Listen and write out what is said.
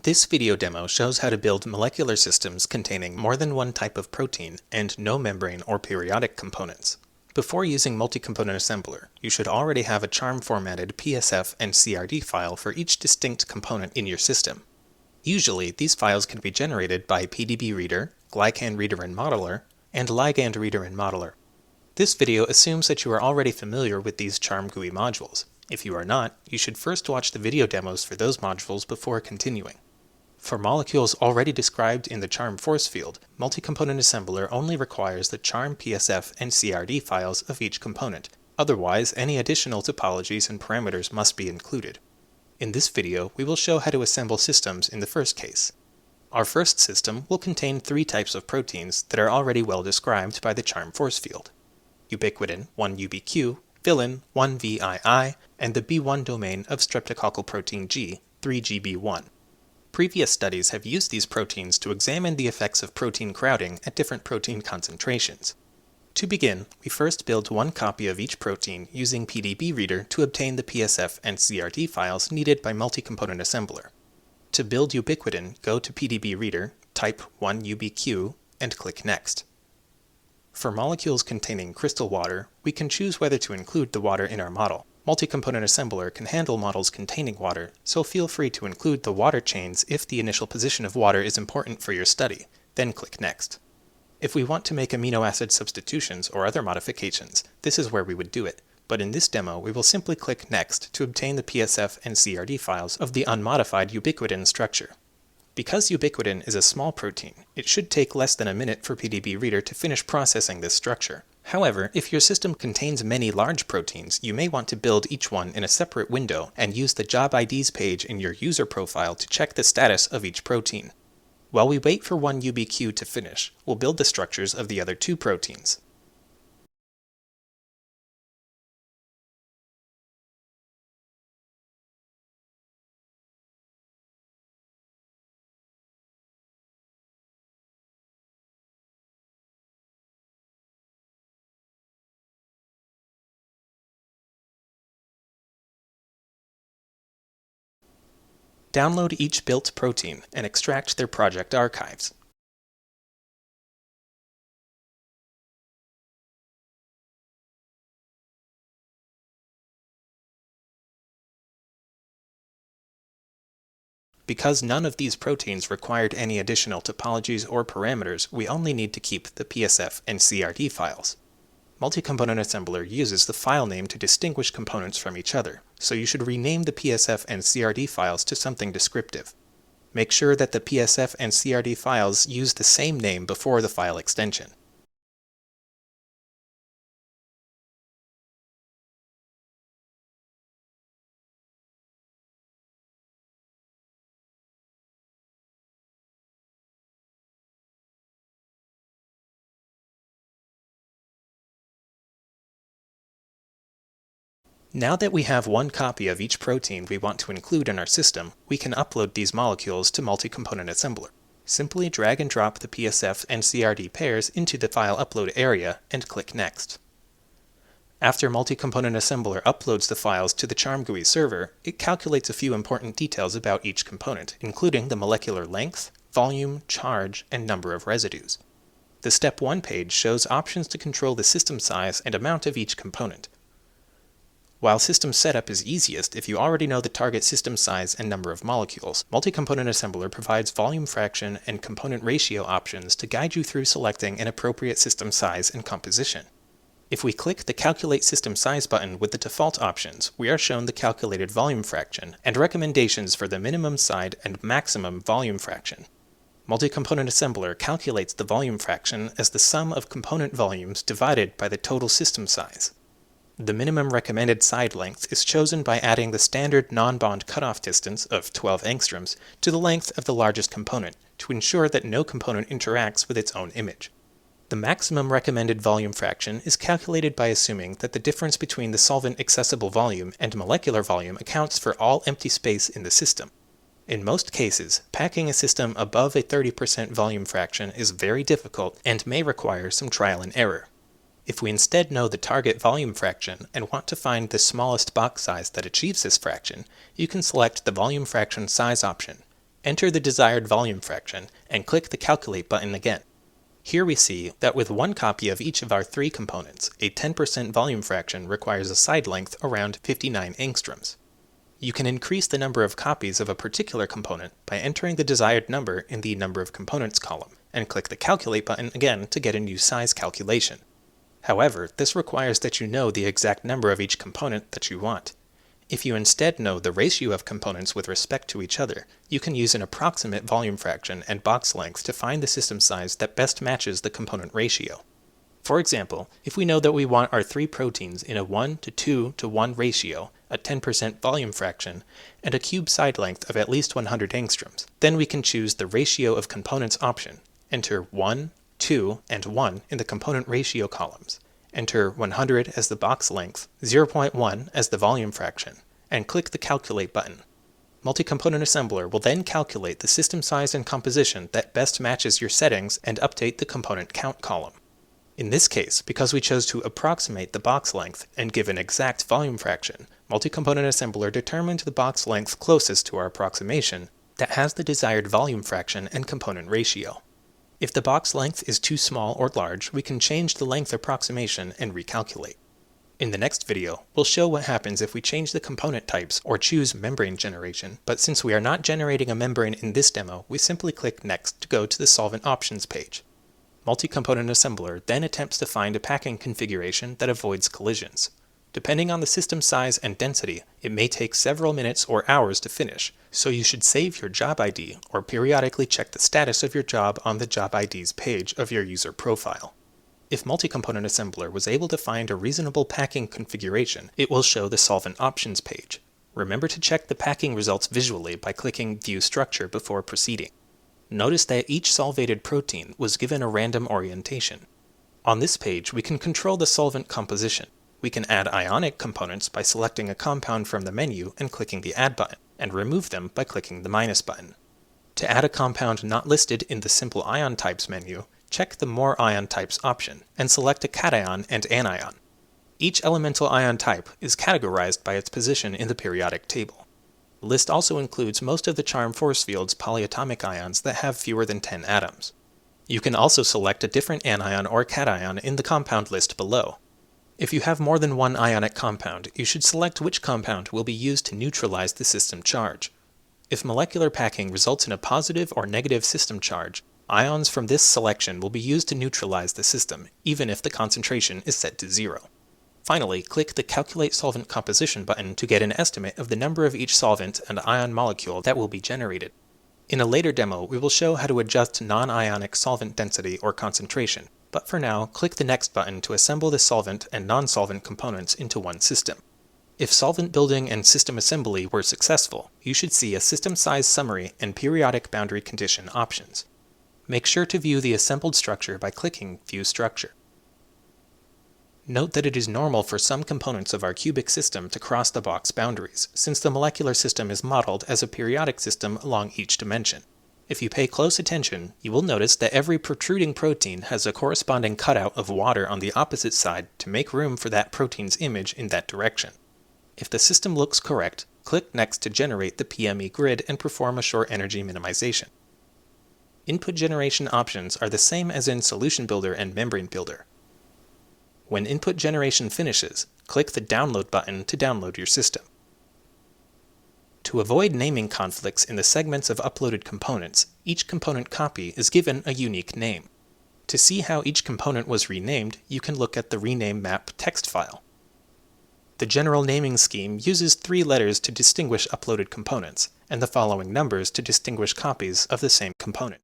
This video demo shows how to build molecular systems containing more than one type of protein and no membrane or periodic components. Before using multi-component assembler, you should already have a charm formatted PSF and CRD file for each distinct component in your system. Usually, these files can be generated by PDB Reader, Glycan Reader and Modeler, and Ligand Reader and Modeler. This video assumes that you are already familiar with these charm GUI modules. If you are not, you should first watch the video demos for those modules before continuing. For molecules already described in the charm force field, multi-component assembler only requires the charm PSF and CRD files of each component. Otherwise, any additional topologies and parameters must be included. In this video, we will show how to assemble systems in the first case. Our first system will contain three types of proteins that are already well described by the charm force field: ubiquitin 1UBQ, filin 1VII, and the B1 domain of streptococcal protein G, 3GB1. Previous studies have used these proteins to examine the effects of protein crowding at different protein concentrations. To begin, we first build one copy of each protein using PDB Reader to obtain the PSF and CRD files needed by multi-component assembler. To build ubiquitin, go to PDB Reader, type 1UBQ, and click Next. For molecules containing crystal water, we can choose whether to include the water in our model. Multi-component assembler can handle models containing water, so feel free to include the water chains if the initial position of water is important for your study, then click Next. If we want to make amino acid substitutions or other modifications, this is where we would do it, but in this demo we will simply click Next to obtain the PSF and CRD files of the unmodified ubiquitin structure. Because ubiquitin is a small protein, it should take less than a minute for PDB Reader to finish processing this structure. However, if your system contains many large proteins, you may want to build each one in a separate window and use the Job IDs page in your user profile to check the status of each protein. While we wait for 1UBQ to finish, we'll build the structures of the other two proteins. Download each built protein and extract their project archives. Because none of these proteins required any additional topologies or parameters, we only need to keep the PSF and CRD files. Multi-component assembler uses the file name to distinguish components from each other, so you should rename the PSF and CRD files to something descriptive. Make sure that the PSF and CRD files use the same name before the file extension. Now that we have one copy of each protein we want to include in our system, we can upload these molecules to multi-component assembler. Simply drag and drop the PSF and CRD pairs into the file upload area and click Next. After multi-component assembler uploads the files to the charm GUI server, it calculates a few important details about each component, including the molecular length, volume, charge, and number of residues. The Step 1 page shows options to control the system size and amount of each component. While system setup is easiest if you already know the target system size and number of molecules, multi-component assembler provides volume fraction and component ratio options to guide you through selecting an appropriate system size and composition. If we click the Calculate System Size button with the default options, we are shown the calculated volume fraction and recommendations for the minimum side and maximum volume fraction. Multi-component assembler calculates the volume fraction as the sum of component volumes divided by the total system size. The minimum recommended side length is chosen by adding the standard non-bond cutoff distance of 12 angstroms to the length of the largest component to ensure that no component interacts with its own image. The maximum recommended volume fraction is calculated by assuming that the difference between the solvent accessible volume and molecular volume accounts for all empty space in the system. In most cases, packing a system above a 30% volume fraction is very difficult and may require some trial and error. If we instead know the target volume fraction and want to find the smallest box size that achieves this fraction, you can select the volume fraction size option. Enter the desired volume fraction and click the Calculate button again. Here we see that with one copy of each of our three components, a 10% volume fraction requires a side length around 59 angstroms. You can increase the number of copies of a particular component by entering the desired number in the Number of Components column, and click the Calculate button again to get a new size calculation. However, this requires that you know the exact number of each component that you want. If you instead know the ratio of components with respect to each other, you can use an approximate volume fraction and box length to find the system size that best matches the component ratio. For example, if we know that we want our three proteins in a 1 to 2 to 1 ratio, a 10% volume fraction, and a cube side length of at least 100 angstroms, then we can choose the Ratio of Components option. Enter 1, 2, and 1 in the component ratio columns. Enter 100 as the box length, 0.1 as the volume fraction, and click the Calculate button. Multi-Component Assembler will then calculate the system size and composition that best matches your settings and update the component count column. In this case, because we chose to approximate the box length and give an exact volume fraction, Multi-Component Assembler determined the box length closest to our approximation that has the desired volume fraction and component ratio. If the box length is too small or large, we can change the length approximation and recalculate. In the next video, we'll show what happens if we change the component types or choose membrane generation, but since we are not generating a membrane in this demo, we simply click Next to go to the Solvent Options page. Multi-Component Assembler then attempts to find a packing configuration that avoids collisions. Depending on the system size and density, it may take several minutes or hours to finish, so you should save your job ID or periodically check the status of your job on the Job IDs page of your user profile. If Multi-Component Assembler was able to find a reasonable packing configuration, it will show the Solvent Options page. Remember to check the packing results visually by clicking View Structure before proceeding. Notice that each solvated protein was given a random orientation. On this page, we can control the solvent composition. We can add ionic components by selecting a compound from the menu and clicking the Add button, and remove them by clicking the minus button. To add a compound not listed in the Simple Ion Types menu, check the More Ion Types option, and select a cation and anion. Each elemental ion type is categorized by its position in the periodic table. The list also includes most of the charm force field's polyatomic ions that have fewer than 10 atoms. You can also select a different anion or cation in the compound list below. If you have more than one ionic compound, you should select which compound will be used to neutralize the system charge. If molecular packing results in a positive or negative system charge, ions from this selection will be used to neutralize the system, even if the concentration is set to 0. Finally, click the Calculate Solvent Composition button to get an estimate of the number of each solvent and ion molecule that will be generated. In a later demo, we will show how to adjust non-ionic solvent density or concentration, but for now, click the Next button to assemble the solvent and non-solvent components into one system. If solvent building and system assembly were successful, you should see a system size summary and periodic boundary condition options. Make sure to view the assembled structure by clicking View Structure. Note that it is normal for some components of our cubic system to cross the box boundaries, since the molecular system is modeled as a periodic system along each dimension. If you pay close attention, you will notice that every protruding protein has a corresponding cutout of water on the opposite side to make room for that protein's image in that direction. If the system looks correct, click Next to generate the PME grid and perform a short energy minimization. Input generation options are the same as in Solution Builder and Membrane Builder. When input generation finishes, click the Download button to download your system. To avoid naming conflicts in the segments of uploaded components, each component copy is given a unique name. To see how each component was renamed, you can look at the Rename Map text file. The general naming scheme uses 3 letters to distinguish uploaded components, and the following numbers to distinguish copies of the same component.